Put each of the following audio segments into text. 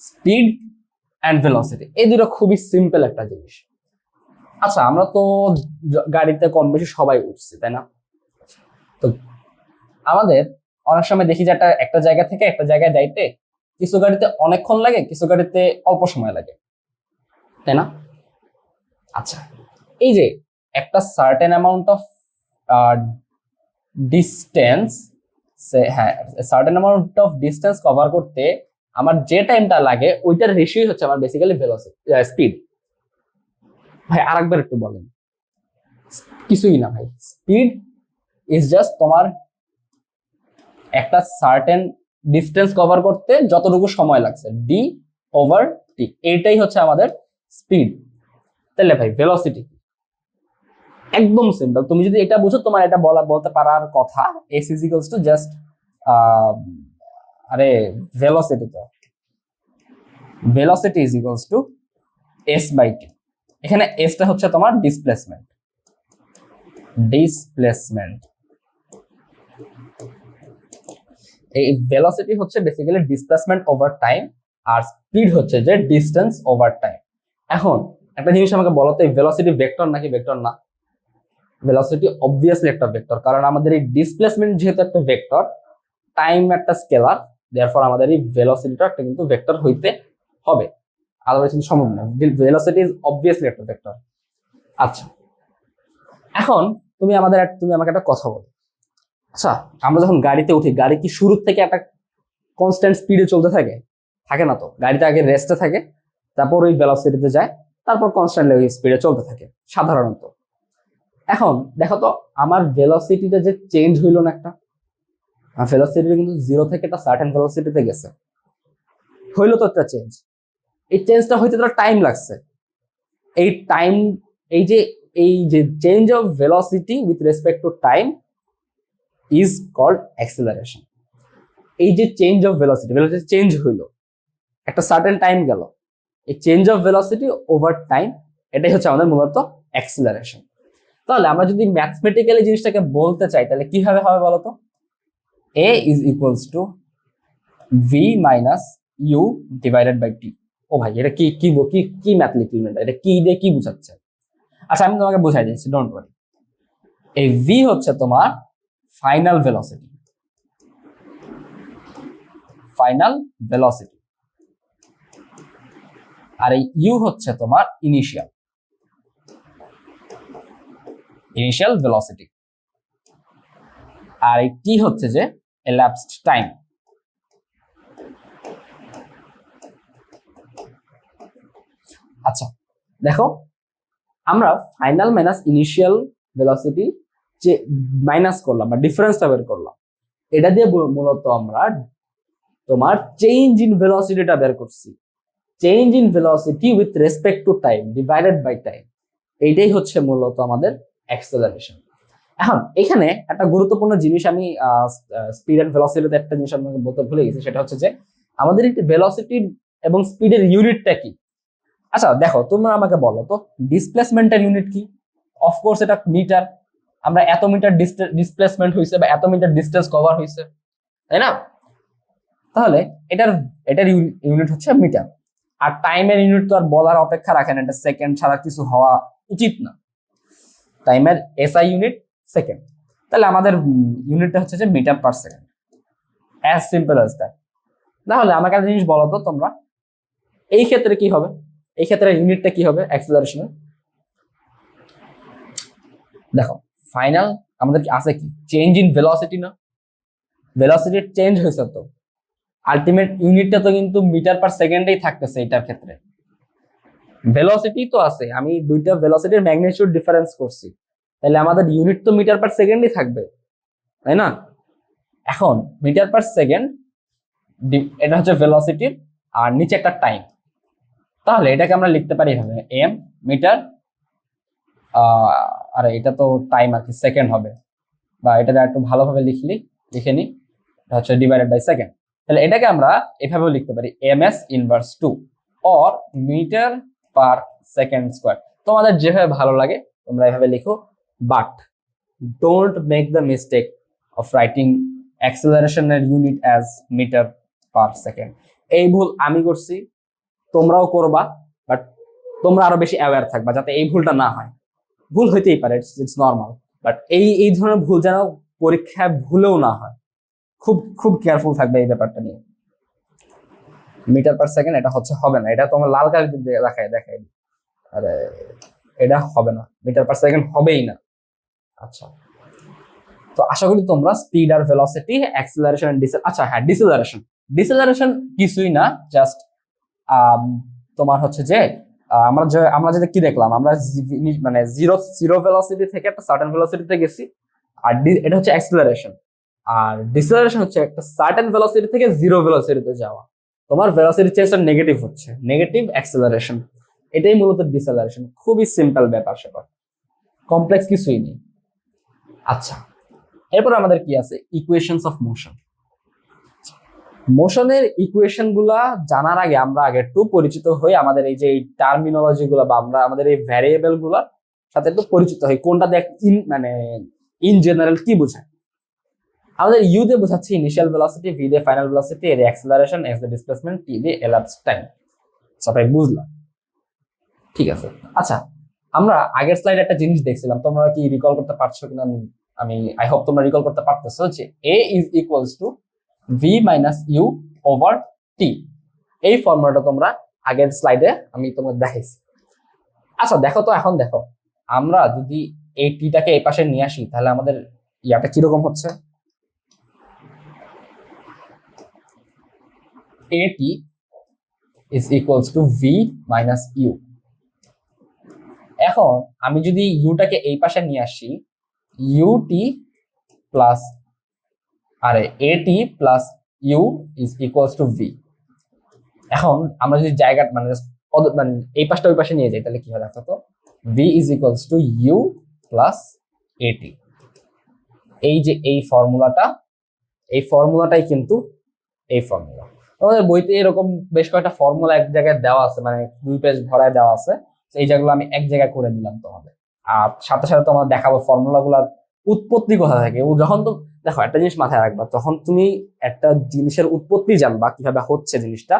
Speed and velocity, এই দুটো খুবই সিম্পল একটা জিনিস। আচ্ছা, আমরা তো গাড়িতে কম বেশি সবাই উঠছি, তাই না? তো আমাদের অনেক সময় দেখি যে একটা জায়গা থেকে একটা জায়গায় যাইতে কিছু গাড়িতে অনেকক্ষণ লাগে, কিছু গাড়িতে অল্প সময় লাগে, তাই না? আচ্ছা, এই যে একটা সার্টেন অ্যামাউন্ট অফ ডিস্টেন্স, হ্যাঁ, certain amount of distance cover করতে আমার যে টাইমটা লাগে ওইটার রেশিও হচ্ছে আমার বেসিক্যালি ভেলোসিটি, স্পিড। ভাই আরেকবার একটু বলেন। কিছুই না ভাই, স্পিড ইজ জাস্ট তোমার একটা সার্টেন ডিস্টেন্স কভার করতে যতটুকু সময় লাগছে, ডি ওভার টি, এইটাই হচ্ছে আমাদের স্পিড। তাহলে ভাই ভেলোসিটি একদম সিম্পল, তুমি যদি এটা বুঝো তোমার এটা বলতে পারার কথা, S is equals to just আরে ভেলোসিটি, তো velocity is equals to S by T. এখানে এসটা হচ্ছে তোমার ডিসপ্লেসমেন্ট, এই ভেলোসিটি হচ্ছে বেসিক্যালি ডিসপ্লেসমেন্ট ওভার টাইম, আর স্পিড হচ্ছে যে ডিস্টেন্স ওভার টাইম। এখন একটা জিনিস আমাকে বলো তো, এই ভেলোসিটি ভেক্টর নাকি ভেক্টর না? ভেলোসিটি অবভিয়াসলি একটা ভেক্টর, কারণ আমাদের এই ডিসপ্লেসমেন্ট যেহেতু একটা ভেক্টর, টাইম একটা স্কেলার, দেয়ারফর আমাদের এই ভেলোসিটিটা একটা কিন্তু ভেক্টর হইতে হবে, আদারওয়াইজ কিন্তু সম্ভব না। ভেলোসিটি ইজ অবভিয়াসলি একটা ভেক্টর। আচ্ছা, এখন তুমি আমাকে একটা কথা বলো। আচ্ছা, আমরা যখন গাড়িতে উঠি, গাড়ি কি শুরুর থেকে একটা কনস্ট্যান্ট স্পিডে চলতে থাকে? থাকে না তো, গাড়িতে আগে রেস্টে থাকে, তারপর ওই ভেলোসিটিতে যায়, তারপর কনস্ট্যান্টলি ওই স্পিডে চলতে থাকে সাধারণত। এখন দেখো তো, আমার ভেলোসিটিটা যে চেঞ্জ হইলো না একটা, ভেলোসিটি কিন্তু জিরো থেকে একটা সার্টেন ভেলোসিটিতে গেছে, হইলো তো একটা চেঞ্জ। এই চেঞ্জটা হইতে তো টাইম লাগছে। এই টাইম, এই যে change of velocity with respect to time is called acceleration. এই যে চেঞ্জ অফ ভেলোসিটি চেঞ্জ হইলো, একটা সার্টেন টাইম গেল, এই change of velocity over time, এটাই হচ্ছে আমাদের মূলত অ্যাক্সেলারেশন। তাহলে আমরা যদি ম্যাথমেটিক্যালি জিনিসটাকে বলতে চাই, তাহলে কিভাবে হবে বলতো? A is equals to V minus U divided by T. ও ভাই, এটা কি কি কি কি ম্যাথ লিখলেন? এটা কি দিয়ে কি বুঝাচ্ছে? আচ্ছা, আমি তোমাকে বুঝাই দিচ্ছি, ডোন্ট ওয়ারি। এই ভি হচ্ছে তোমার ফাইনাল ভেলোসিটি, আর এই ইউ হচ্ছে তোমার ইনিশিয়াল ভেলোসিটি, আর এই টি হচ্ছে যে elapsed টাইম। আচ্ছা দেখো, আমরা ফাইনাল মাইনাস ইনিশিয়াল ভেলোসিটি যে মাইনাস করলাম বা ডিফারেন্সটা বের করলাম, এটা দিয়ে মূলত আমরা তোমার চেঞ্জ ইন ভেলোসিটিটা বের করছি। Change in velocity with respect to time divided by time, এইটাই হচ্ছে মূলত আমাদের অ্যাক্সেলারেশন। এখন এখানে একটা গুরুত্বপূর্ণ জিনিস আমি স্পিড এন্ড ভেলোসিটিতে একটা জিনিস আপনাকে বলতে ভুলে গেছি, সেটা হচ্ছে যে আমাদের এই ভেলোসিটি এবং স্পিডের ইউনিটটা কি? আচ্ছা দেখো, তোমরা আমাকে বলো তো, ডিসপ্লেসমেন্টের ইউনিট কি? অফকোর্স এটা মিটার। আমরা এত মিটার ডিসপ্লেসমেন্ট হয়েছে বা এত মিটার ডিস্টেন্স কভার হয়েছে, তাই না? তাহলে এটার ইউনিট হচ্ছে মিটার। আর টাইমের ইউনিট তো আর বলার অপেক্ষা রাখে না, এটা সেকেন্ড ছাড়া কিছু হওয়া উচিত না। টাইমের এসআই ইউনিট সেকেন্ড, তাহলে আমাদের ইউনিটটা হচ্ছে যে metre per second, as simple as that. তাহলে আমাকে একটা জিনিস বলো তো তোমরা, এই ক্ষেত্রে কি হবে? এই ক্ষেত্রে ইউনিটটা কি হবে অ্যাক্সেলারেশনের? দেখো, ফাইনাল আমাদের কি আছে, কি চেঞ্জ ইন ভেলোসিটি না? ভেলোসিটি চেঞ্জ হয়েছে, তো আলটিমেট ইউনিটটা তো কিন্তু মিটার পার সেকেন্ডেই থাকতেছে। এটার ক্ষেত্রে ভেলোসিটি তো আছে, আমি দুইটা ভেলোসিটির ম্যাগনিটিউড ডিফারেন্স করছি, তাহলে আমাদের ইউনিট তো মিটার পার সেকেন্ডই থাকবে, তাই না? এখন মিটার পার সেকেন্ড, এটা হচ্ছে ভেলোসিটির, আর নিচে একটা টাইম, তাহলে এটাকে আমরা লিখতে পারি এভাবে, এম মিটার, আর এটা তো টাইম আর কি, সেকেন্ড হবে, বা এটা একটু ভালোভাবে লিখে নি, এটা হচ্ছে ডিভাইডেড বাই সেকেন্ড। তাহলে এটাকে আমরা এভাবেও লিখতে পারি, M S inverse 2 or metre per second square. তোমাদের যেভাবে ভালো লাগে তোমরা এভাবে লিখো, but don't make the mistake of writing অ্যাক্সেলারেশনের unit as metre per second. এই ভুল আমি করছি, তোমরাও করবা, বাট তোমরা আরো বেশি অ্যাওয়্যার থাকবা যাতে এই ভুলটা না হয়। ভুল হইতেই পারে, ইটস নর্মাল, বাট এই ধরনের ভুল যেন পরীক্ষায় ভুলেও না হয়। খুব খুব কেয়ারফুল থাকবে এই ব্যাপারটা নিয়ে। মিটার পার সেকেন্ড এটা হবে না, এটা তোমার লাল কালি দেখাই আরে এটা হবে না, মিটার পার সেকেন্ড হবেই না। আচ্ছা, তো আশা করি তোমরা স্পিড আর ভেলোসিটি, অ্যাক্সিলারেশন এন্ড আচ্ছা হ্যাঁ, ডিসেলারেশন কিছুই না, জাস্ট তোমার হচ্ছে যে আমরা যেটা কি দেখলাম, আমরা মানে জিরো ভেলোসিটি থেকে একটা সার্টেন ভেলোসিটিতে গেছি, আর এটা হচ্ছে অ্যাক্সিলারেশন। আর ডিসেলারেশন হচ্ছে একটা সার্টেন ভেলোসিটি থেকে জিরো ভেলোসিটিতে যাওয়া। তোমার ভেলোসিটি চেঞ্জটা নেগেটিভ হচ্ছে, নেগেটিভ অ্যাক্সিলারেশন, এটাই মূলত ডিসেলারেশন। খুবই সিম্পল ব্যাপার স্যাপার, কমপ্লেক্স কিছুই নেই। আচ্ছা, এরপর আমাদের কি আছে, ইকুয়েশনস অফ মোশন। মোশনের ইকুয়েশন গুলা জানার আগে আমরা আগে একটু পরিচিত হই আমাদের এই যে টার্মিনোলজি গুলা, বা আমরা আমাদের এই ভ্যারিয়েবল গুলার সাথে একটু পরিচিত হই, কোনটা দেখ মানে ইন জেনারেল কি বোঝায়। আমাদের ইউ দিয়ে বোঝাচ্ছি ইনিশিয়াল ভেলোসিটি, ভি দিয়ে ফাইনাল ভেলোসিটি, এর অ্যাক্সিলারেশন, এক্স দিয়ে ডিসপ্লেসমেন্ট, টি দিয়ে এলাপসড টাইম। সবাই বুঝলাম? ঠিক আছে। আচ্ছা, আমরা আগের স্লাইডে একটা জিনিস দেখছিলাম, তোমরা কি রিকল করতে পারছো কিনা আমি আই হোপ তোমরা রিকল করতে পারতেছো, যে A is equals to V minus U over T. এই ফর্মুলাটা তোমরা আগের স্লাইডে আমি তোমাদের দেখাইছি। আচ্ছা দেখো তো, এখন দেখো আমরা যদি এই টিটাকে এই পাশে নিয়ে আসি, তাহলে আমাদের ইয়াটা কিরকম হচ্ছে, A T is equals to V minus U. এখন আমি যদি ইউটাকে এই পাশে নিয়ে আসি, ইউটি প্লাস আরে a t plus u is equals to v. এখন আমরা যদি জায়গা মানে এই পাশটা ওই পাশে নিয়ে যাই, তাহলে কি হয় দেখো তো, v is equals to you plus a t. এই যে এই ফর্মুলাটাই কিন্তু এই ফর্মুলা। আমাদের বইতে এরকম বেশ কয়েকটা ফর্মুলা এক জায়গায় দেওয়া আছে, মানে 2 পেজ ভরায় দেওয়া আছে, এই জায়গাগুলো আমি এক জায়গায় করে দিলাম তোমাদের। আর সাথে সাথে তোমাদের দেখাবো ফর্মুলাগুলোর উৎপত্তি কোথা থেকে। যখন তো দেখো, একটা জিনিস মাথায় রাখবা, যখন তুমি একটা জিনিসের উৎপত্তি জানবা কিভাবে হচ্ছে জিনিসটা,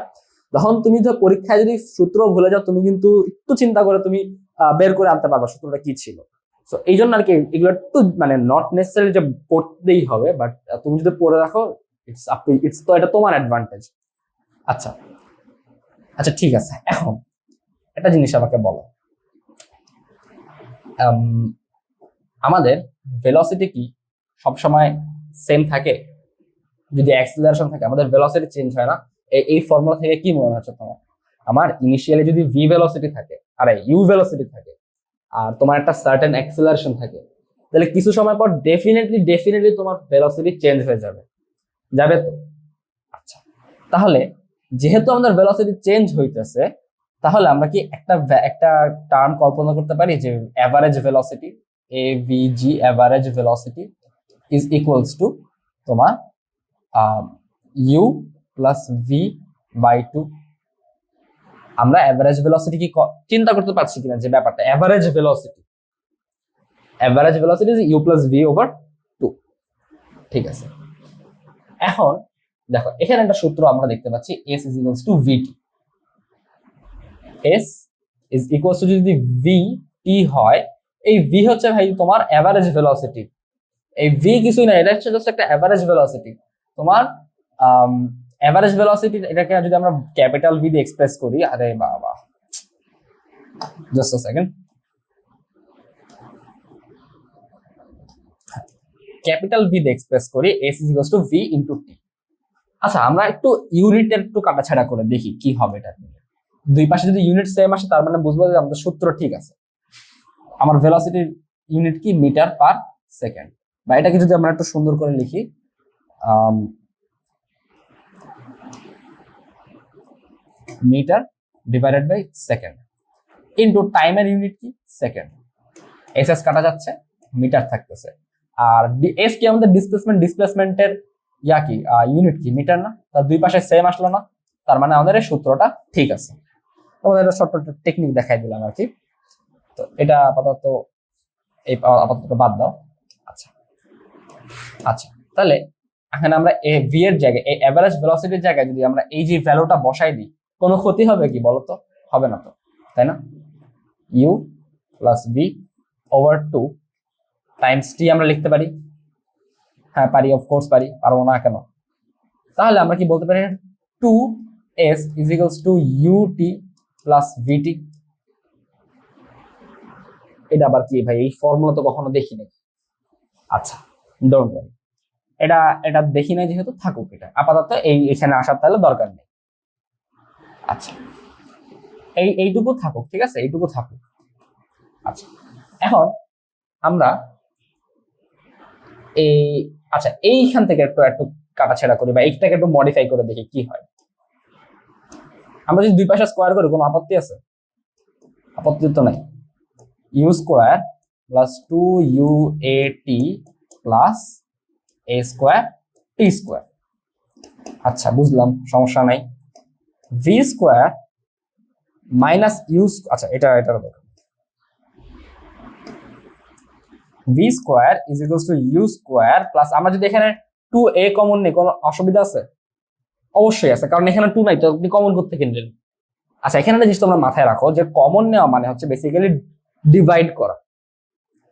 তখন তুমি ধর পরীক্ষায় যদি সূত্র ভুলে যাও, তুমি কিন্তু একটু চিন্তা করে তুমি বের করে আনতে পারবা সূত্রটা কি ছিল। তো এই জন্য আর কি এগুলো একটু মানে নট নেসেসারি যে পড়তেই হবে, বাট তুমি যদি পড়ে রাখো, ইটস আপ টু ইটস, তো এটা তোমার অ্যাডভান্টেজ। আচ্ছা আচ্ছা ঠিক আছে। এখন একটা জিনিস আমাকে বলো, আমাদের ভেলোসিটি কি সবসময় সেম থাকে? যদি অ্যাক্সিলারেশন থাকে, আমাদের ভেলোসিটি চেঞ্জ হয় না? এই ফর্মুলা থেকে কি মনে হচ্ছে তোমার? আমার ইনিশিয়ালি যদি ভি ভেলোসিটি থাকে, আরে ইউ ভেলোসিটি থাকে, আর তোমার একটা সার্টেন অ্যাক্সিলারেশন থাকে, তাহলে কিছু সময় পর ডেফিনেটলি তোমার ভেলোসিটি চেঞ্জ হয়ে যাবে তো। আচ্ছা, তাহলে যেহেতু আমাদের ভেলোসিটি চেঞ্জ হইতেছে, তাহলে আমরা কি একটা টার্ম কল্পনা করতে পারি যে average velocity, AVG average velocity is equals to তোমার U plus V by two. আমরা এভারেজ ভেলোসিটি কি চিন্তা করতে পারছি কিনা, যে ব্যাপারটা average velocity is U plus V over two. ঠিক আছে। এখন দেখো, এখানে একটা সূত্র আমরা দেখতে পাচ্ছি, s is equals to v t. S is equals to যদি ভি টি হয়, এই ভি হচ্ছে ভাই তোমার এভারেজ ভেলোসিটি। এই ভি কিছুই না, এটা হচ্ছে জাস্ট একটা এভারেজ ভেলোসিটি। তোমার এভারেজ ভেলোসিটি, এটাকে যদি আমরা ক্যাপিটাল ভি দিয়ে এক্সপ্রেস করি, আরে বাবা জাস্ট আ সেকেন্ড, ক্যাপিটাল ভি দিয়ে এক্সপ্রেস করি, S is equals to V into টি। আচ্ছা, আমরা একটু ইউনিটের একটু কাটাছাড়া করে দেখি কি হবে এটা। দুই পাশে যদি ইউনিট সেম আসে, তার মানে বুঝবো যে আমাদের সূত্র ঠিক আছে। আমার ভেলোসিটির ইউনিট কি, মিটার পার সেকেন্ড। বা এটাকে যদি আমরা একটু সুন্দর করে লিখি, metre divided by second into টাইমের ইউনিট কি, সেকেন্ড। এস কাটা যাচ্ছে, মিটার থাকতেছে। আর এস কি আমাদের ডিসপ্লেসমেন্টের কি ইউনিট কি, মিটার না? তার দুই পাশে সেম আসলো না, তার মানে আমাদের এই সূত্রটা ঠিক আছে। আমাদের একটা ছোট্ট টেকনিক দেখাই দিলাম আর কি। তো এটা আপাতত বাদ দাও। আচ্ছা আচ্ছা, তাহলে এখানে আমরা ভি এর জায়গায় এই এভারেজ ভেলোসিটির জায়গায় যদি আমরা এই যে ভ্যালুটা বসাই দিই, কোনো ক্ষতি হবে কি বলতো? হবে না তো, তাই না? U plus V over 2 times T আমরা লিখতে পারি। হ্যাঁ পারি, অফকোর্স পারি, পারবো না কেন? তাহলে আমরা কি বলতে পারি, 2s is equals to UT plus VT. এটা আবার কি ভাই? এই ফর্মুলা তো কখনো দেখি নাই। আচ্ছা ডোন্ট ওয়ারি, এটা এটা দেখি নাই যেহেতু থাকুক, এটা আপাতত এখানে আসার তাহলে দরকার নেই। আচ্ছা এইটুকু থাকুক, ঠিক আছে, এইটুকু থাকুক। আচ্ছা এখন আমরা এই আচ্ছা এইখান থেকে একটু একটু কাটাছেড়া করি বা এইটাকে একটু মডিফাই করে দেখি কি হয়। আমরা যদি দুই পাশে স্কোয়ার করি, কোনো আপত্তি আছে? আপত্তি তো নাই। U square plus 2uat plus a square t square. আচ্ছা বুঝলাম, সমস্যা নাই। ভি স্কোয়ার মাইনাস ইউ, আচ্ছা এটার দরকার। V square is equals to u square plus, আমরা যদি এখানে 2a কমন নেই, কোনো অসুবিধা আছে? অবশ্যই আছে, কারণ এখানে 2 নাই তো, আপনি কমন করতে কিনলেন। আচ্ছা এখানে একটা জিনিস তোমরা মাথায় রাখো যে কমন নেওয়া মানে হচ্ছে বেসিক্যালি ডিভাইড করা,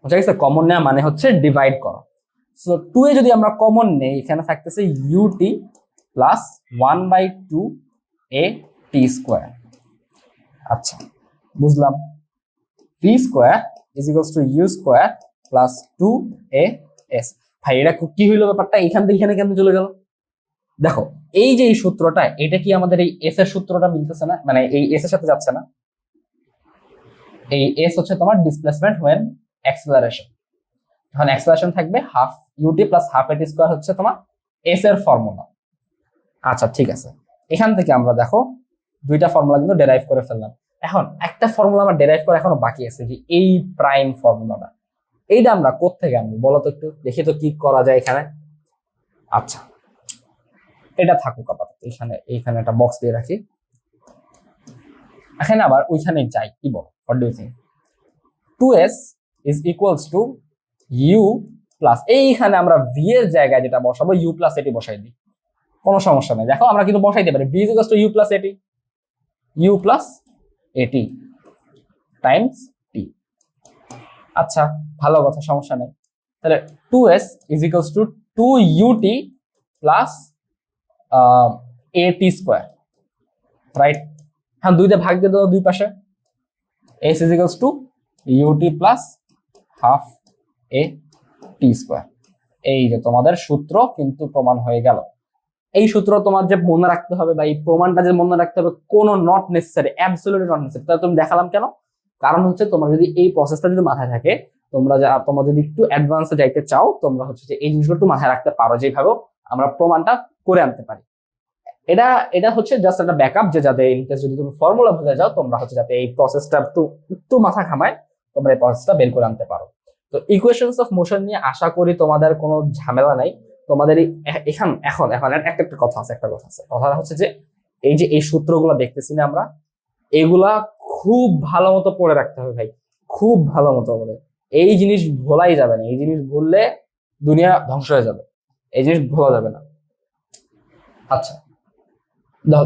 বুঝা গেছে? কমন নেওয়া মানে হচ্ছে ডিভাইড করা। সো 2a যদি আমরা কমন নেই, এখানে থাকতেছে ut plus 1/2 a t square. আচ্ছা বুঝলাম। V square is equals to u square plus 2as। ভাই এটা কি হইলো ব্যাপারটা? এখান থেকে এখানে কেন চলে গেল? দেখো এই যে এই সূত্রটা, এটা কি আমাদের এই এস এর সূত্রটা মিলতেছে না? মানে এই এস এর সাথে যাচ্ছে না। এই এস হচ্ছে তোমার ডিসপ্লেসমেন্ট হোয়েন অ্যাক্সেলারেশন। যখন অ্যাক্সেলারেশন থাকবে হাফ ইউটি প্লাস হাফ এটি স্কোয়ার হচ্ছে তোমার এস এর ফর্মুলা। আচ্ছা ঠিক আছে, এখান থেকে আমরা দেখো দুইটা ফর্মুলা কিন্তু ডেরাইভ করে ফেললাম। এখন একটা ফর্মুলা আমার ডেরাইভ করা এখনো বাকি আছে, যে এই প্রাইম ফর্মুলাটা। এইটা আমরা কোত্থেকে আনবো বলো তো একটু, দেখি তো কি করা যায় এখানে। আচ্ছা এটা থাকুক আপাতত, এইখানে একটা বক্স দিয়ে রাখি। এখানে আবার ওইখানে যাই, কি বল? What do you think? 2s is equals to you plus, এইখানে আমরা ভি এর জায়গায় যেটা বসাবো ইউ প্লাস এটি বসাই দিই, কোনো সমস্যা নেই। দেখো আমরা কিন্তু বসাইতে পারি v is equals to you plus a t, u plus a t times t. আচ্ছা ভালো কথা, সমস্যা নেই। তাহলে 2s is equals to 2ut plus a t square, right? হ্যাঁ দুইটা ভাগ দিয়ে দাও দুই পাশে। s is equals to ut plus half a t square. এই যে তোমাদের সূত্র কিন্তু প্রমাণ হয়ে গেল। এই সূত্র তোমার যে মনে রাখতে হবে বা এই প্রমাণটা যে মনে রাখতে হবে, কোনো not necessary, absolutely not necessary. তাহলে তুমি দেখালাম কেন? কারণ হচ্ছে তোমার যদি এই প্রসেসটা যদি মাথায় থাকে, তোমরা যদি একটু অ্যাডভান্সে যাইতে চাও, তোমরা হচ্ছে যে এই জিনিসগুলো একটু মাথায় রাখতে পারো, যেভাবে আমরা প্রমাণটা করে আনতে পারি। এটা এটা হচ্ছে জাস্ট একটা ব্যাকআপ, যে যাতে ইনকেস যদি তুমি ফর্মুলা ভুলে যাও, তোমরা হচ্ছে যাতে এই প্রসেসটা একটু মাথা ঘামায় তোমরা এই প্রসেসটা বের করে আনতে পারো। তো ইকুয়েশনস অফ মোশন নিয়ে আশা করি তোমাদের কোনো ঝামেলা নাই। তোমাদের এখন একটা কথা আছে, কথা হচ্ছে যে এই যে এই সূত্রগুলো দেখতেছি না আমরা, এগুলা খুব ভালো মতো পড়ে রাখতে হবে ভাই, খুব ভালো মতো করে। এই জিনিস ভোলাই যাবে না, এই জিনিস ভুললে দুনিয়া ধ্বংস হয়ে যাবে, এই জিনিস ভোলা যাবে না। আচ্ছা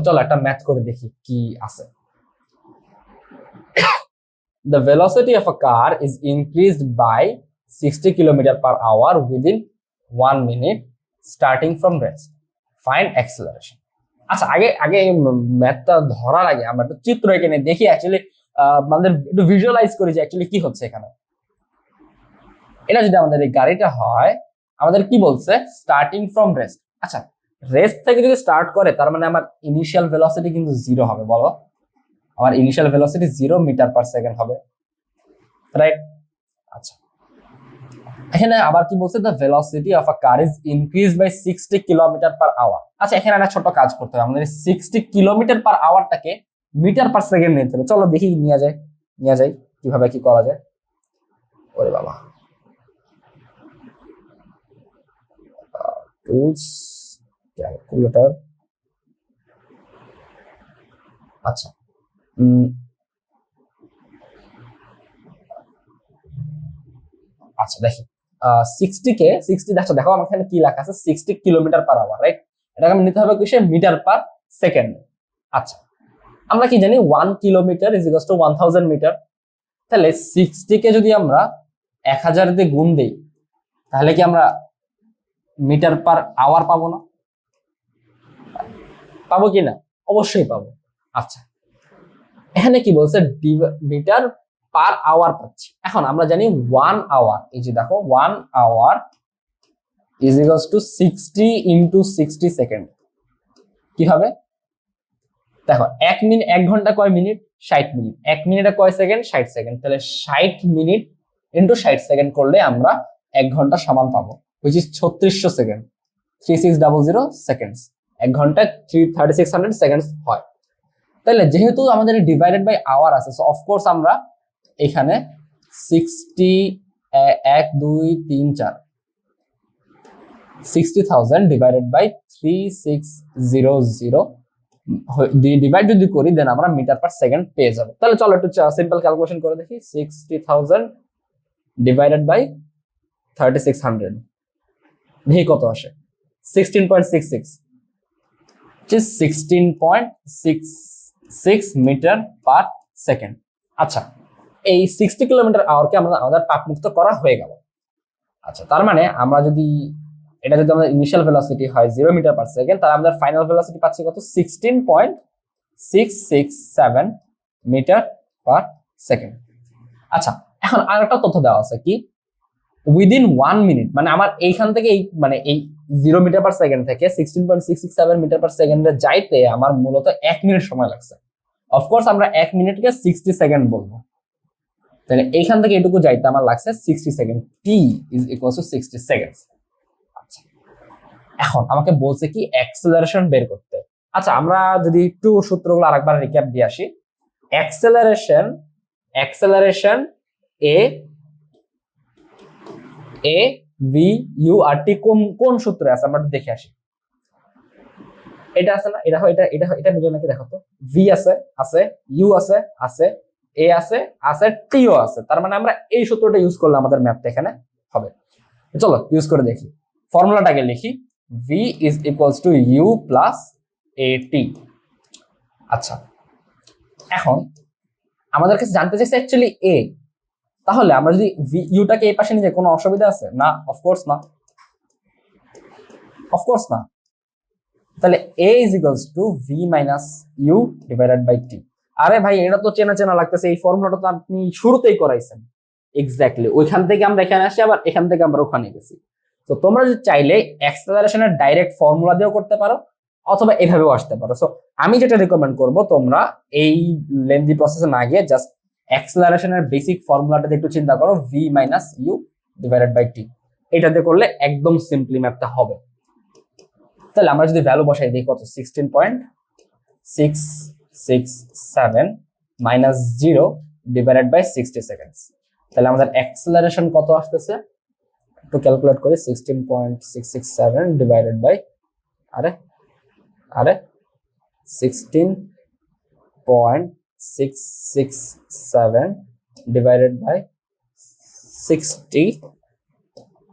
চলো একটা ম্যাথ করে দেখি কি আছে। The velocity of a car is increased by 60 km/h within 1 minute starting from rest. Find acceleration. আচ্ছা আগে আগে ম্যাথটা ধরার আগে আমরা একটু চিত্র এখানে দেখি, অ্যাকচুয়ালি আমাদের একটু ভিজুয়ালাইজ করি যে অ্যাকচুয়ালি কি হচ্ছে এখানে। এটা যদি আমাদের এই গাড়িটা হয়, আমাদের কি বলছে? Starting from rest. আচ্ছা রেস্ট থেকে যদি স্টার্ট করে, তার মানে আমার ইনিশিয়াল ভেলোসিটি কিন্তু 0 হবে। বলো, আমার ইনিশিয়াল ভেলোসিটি 0 মিটার/সেকেন্ড হবে, রাইট? আচ্ছা এখানে আবার কি বলছে? The velocity of a car is increased by 60 km/h। আচ্ছা এখানে একটা ছোট কাজ করতে হবে, আমাদের 60 km/hটাকে মিটার/সেকেন্ড নিতে হবে। চলো দেখি নিয়ে যাই কিভাবে কি করা যায়। ওরে বাবা, টুলস, ক্যালকুলেটর। আচ্ছা আচ্ছা দেখি 60 দেখো দেখো আমার এখানে কি লেখা আছে 60 কিলোমিটার পার আওয়ার, রাইট? এটাকে আমি নিতে হবে কিসে, মিটার পার সেকেন্ড। আচ্ছা, আমরা কি জানি 1 kilometre is equal to 1000 metre. তাহলে 60 কে যদি আমরা 1000 দিয়ে গুণ দেই তাহলে কি আমরা মিটার পার আওয়ার পাবো না? পাবো কি না? অবশ্যই পাবো। আচ্ছা, এখানে কি বলছে, মিটার পার আওয়ার পাচ্ছি। এখন আমরা জানি 1 আওয়ার, এই যে দেখো 1 hour is equal to 60 into 60 second. কি হবে দেখো, 1 মিনিট, 1 ঘন্টা কয় মিনিট, 60 মিনিট। 1 মিনিটে কয় সেকেন্ড, 60 সেকেন্ড। তাহলে 60 মিনিট ইন্টু 60 সেকেন্ড করলে আমরা 1 ঘন্টা সমান পাবো, হুইচ ইজ 3600 সেকেন্ড, 3600 সেকেন্ডস। 1 ঘন্টা 3600 সেকেন্ডস হয়। তাহলে যেহেতু আমাদের ডিভাইডেড বাই আওয়ার আছে, সো অফকোর্স আমরা এখানে 60 1 2 3 4 60,000 ডিভাইডেড বাই 3600 ডিভাইড যদি করি দেন আমরা মিটার পার সেকেন্ড পেয়ে যাবো। তাহলে চলো একটু সিম্পল ক্যালকুলেশন করে দেখি। 60,000 ডিভাইডেড বাই 3600 দেখি কত আসে। 16.66, 16.66 মিটার পার সেকেন্ড। আচ্ছা, এই 60 কিলোমিটার আওয়ারকে আমাদের তাপমুক্ত করা হয়ে গেল। আচ্ছা, তার মানে আমরা যদি এটা যদি আমাদের ইনিশিয়াল ভেলোসিটি হয় 0 মিটার পার সেকেন্ড, তাহলে আমাদের ফাইনাল ভেলোসিটি পাচ্ছি কত, 16.667 মিটার পার সেকেন্ড। আচ্ছা, এখন আরেকটা তথ্য দেওয়া আছে কি, উইদিন 1 মিনিট, মানে আমার এইখান থেকে এই 0 মিটার পার সেকেন্ড থেকে 16.667 মিটার পার সেকেন্ডে যাইতে আমার মূলত 1 মিনিট সময় লাগছে। অফকোর্স আমরা 1 মিনিটকে 60 সেকেন্ড বলবো, তাহলে এইখান থেকে এটুকু যাইতে আমার লাগছে 60 second. T is equals two 60 seconds. আচ্ছা, এখন আমাকে বলছে কি অ্যাক্সেলারেশন বের করতে। আচ্ছা, আমরা যদি একটু সূত্রগুলো আরেকবার রিক্যাপ দিয়ে আসি। অ্যাক্সেলারেশন এ ভি ইউ আর টি কোন সূত্রে আছে আমরা দেখে আসি। এটা আছে না, এটা নিজে নাকি দেখো তো। ভি আছে ইউ আছে এ আছে টিও আছে। তার মানে আমরা এই সূত্রটা ইউজ করলে আমাদের ম্যাথটা এখানে হবে। চলো ইউজ করে দেখি। ফর্মুলাটাকে লিখি, V is equals to you plus A T. আচ্ছা, এখন আমাদের কাছে জানতে চাইছে অ্যাকচুয়ালি এ। তাহলে আমরা যদি ইউটাকে এই পাশে নিয়ে যাই কোনো অসুবিধা আছে না? অফকোর্স না। তাহলে A is equals to V minus U divided by T. আরে ভাই, এটা তো চেনা লাগতেছে, এই ফর্মুলাটা তো আপনি শুরুতেই করাইছেন। এক্স্যাক্টলি ওইখান থেকে আমরা এখানে আসি, আবার এখান থেকে আমরা ওখানে গেছি। তো তোমরা যদি চাইলে অ্যাক্সেলারেশনের ডাইরেক্ট ফর্মুলা দিয়েও করতে পারো, অথবা এভাবেও আসতে পারো। সো আমি যেটা রিকমেন্ড করব, তোমরা এই লেন্দি প্রসেসে না গিয়ে জাস্ট অ্যাক্সেলারেশনের বেসিক ফর্মুলাটা একটু চিন্তা করো, V minus U divided by T. এটাতে করলে একদম সিম্পলি ম্যাথটা হবে। তাহলে আমরা যদি ভ্যালু বসাই দিই কত, 16.667 মাইনাস 0 ডিভাইডেড বাই 60 সেকেন্ডস। তাহলে আমাদের অ্যাক্সেলারেশন কত আসতেছে একটু ক্যালকুলেট করি। 16.667 ডিভাইডেড বাই 16.667 ডিভাইডেড বাই 60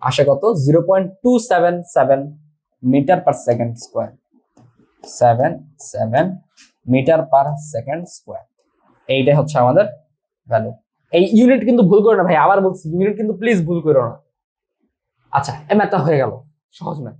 আসে কত, 0.277 metre per second square. 77 metre per second square. এইটাই হচ্ছে আমাদের ভ্যালু। এই ইউনিট কিন্তু ভুল করো না ভাই, আবার বলছি ইউনিট কিন্তু প্লিজ ভুল করো না। আচ্ছা, এই ম্যাথটা হয়ে গেল, সহজ ম্যাথ।